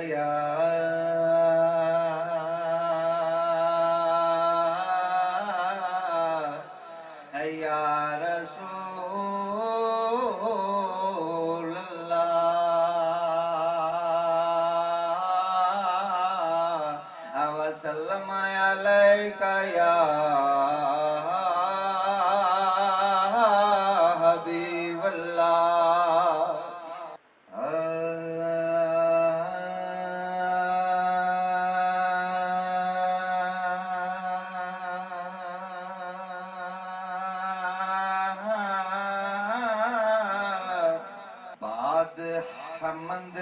या रसूल अल्लाह वसल्लम अलैका या हमद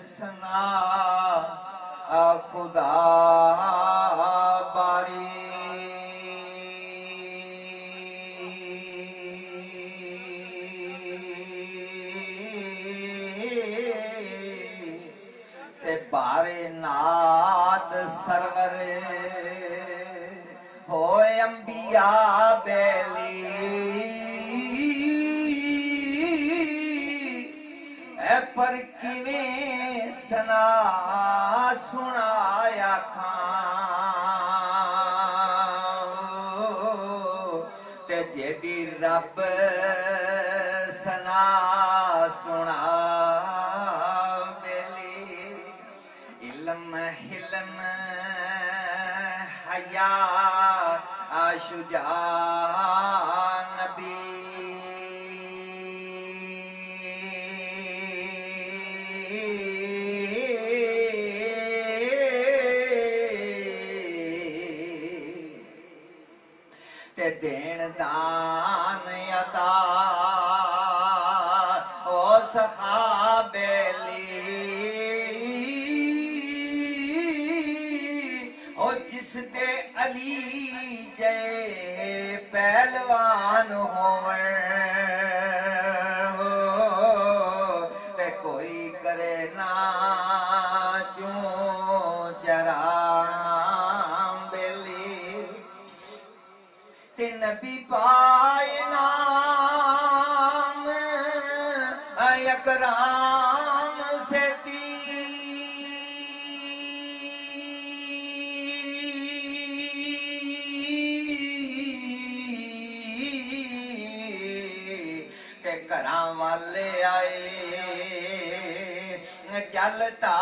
सना खुदा बारी ते बारे नात सरवर होए अंबिया बेली पर किवें सना सुनाया खां ते जेदी रब सना सुना बेली इल्म हिल्म हया शुजा नबी ते देन दान अता ओ सहाबेली ओ जिस दे अली जय पहलवान होवे ते कोई करे ना चू जरा नबी पाए नाम यकराम से ते घरां वाले आए चलता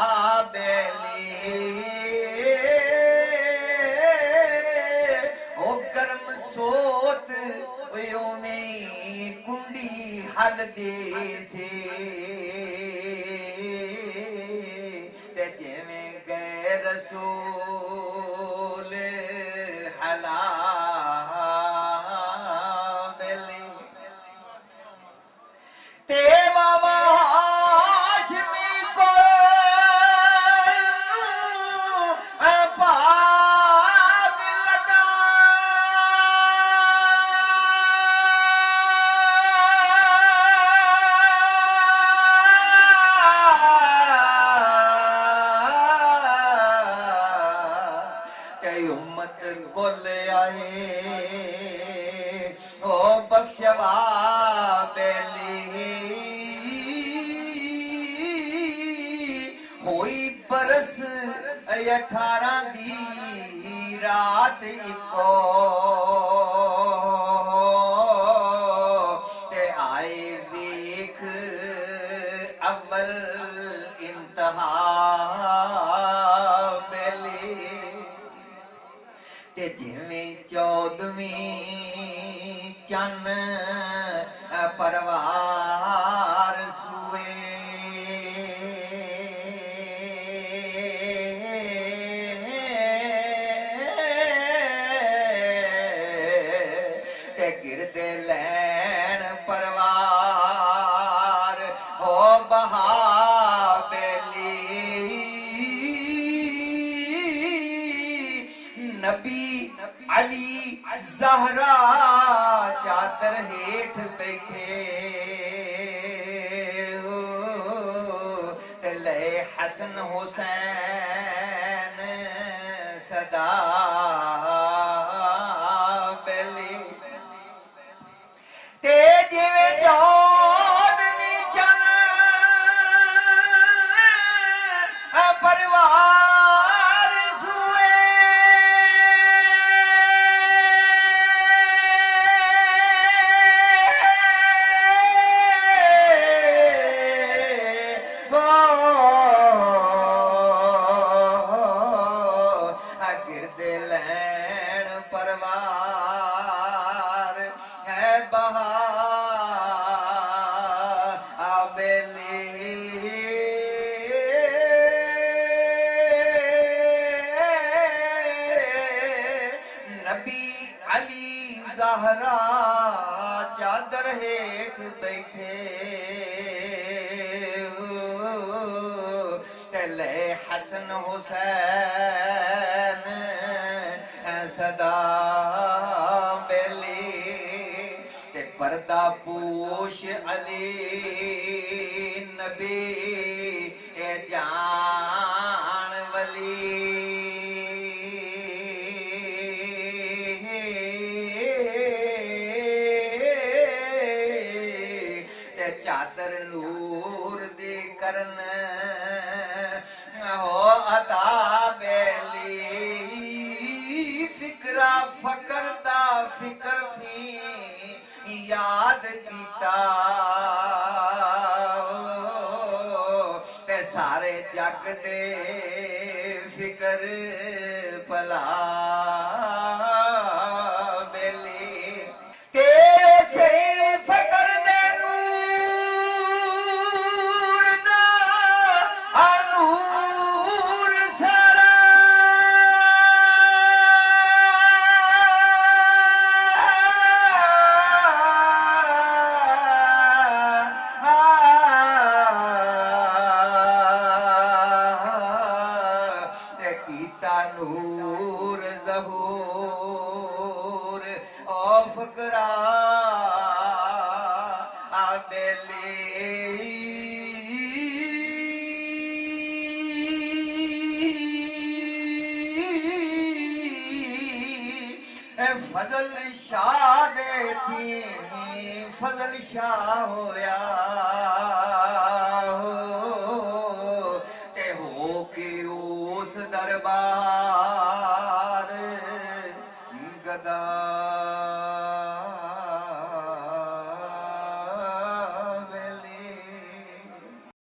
बेली सोत में कुंडी हल दे से ते जिवें गए रसूल हला बेली ते बाबा हाशमी को उम्मत गोल आए ओ बख्शवा बेली होई बरस 18 दी रात इको ते आए वेख अव्वल इंतहा ते जिवें 14वीं चन परवार सुए ते गिरदे लैन परवार हो बहा नबी अली ज़हरा चादर हेठ बैठे हो ते ले हसन हुसैन सदा बेली ते जिवें चौदवी चन ज़हरा चादर हेठ बैठे ले हसन हुसैन सदा बेली ते पर्दा पोश अली नबी ए जान वली ते चादर नूर दी करन हो अता बेली फिक्रा फकर दा फिकर थी याद कीता ते सारे जग दे फिकर भला बेली ते से फकर दे नूर दा नूर सारा कीता नूर ज़हूर ओ फकरा फजल शाह दे थी फजल शाह होया हो ते हो के उस दरबार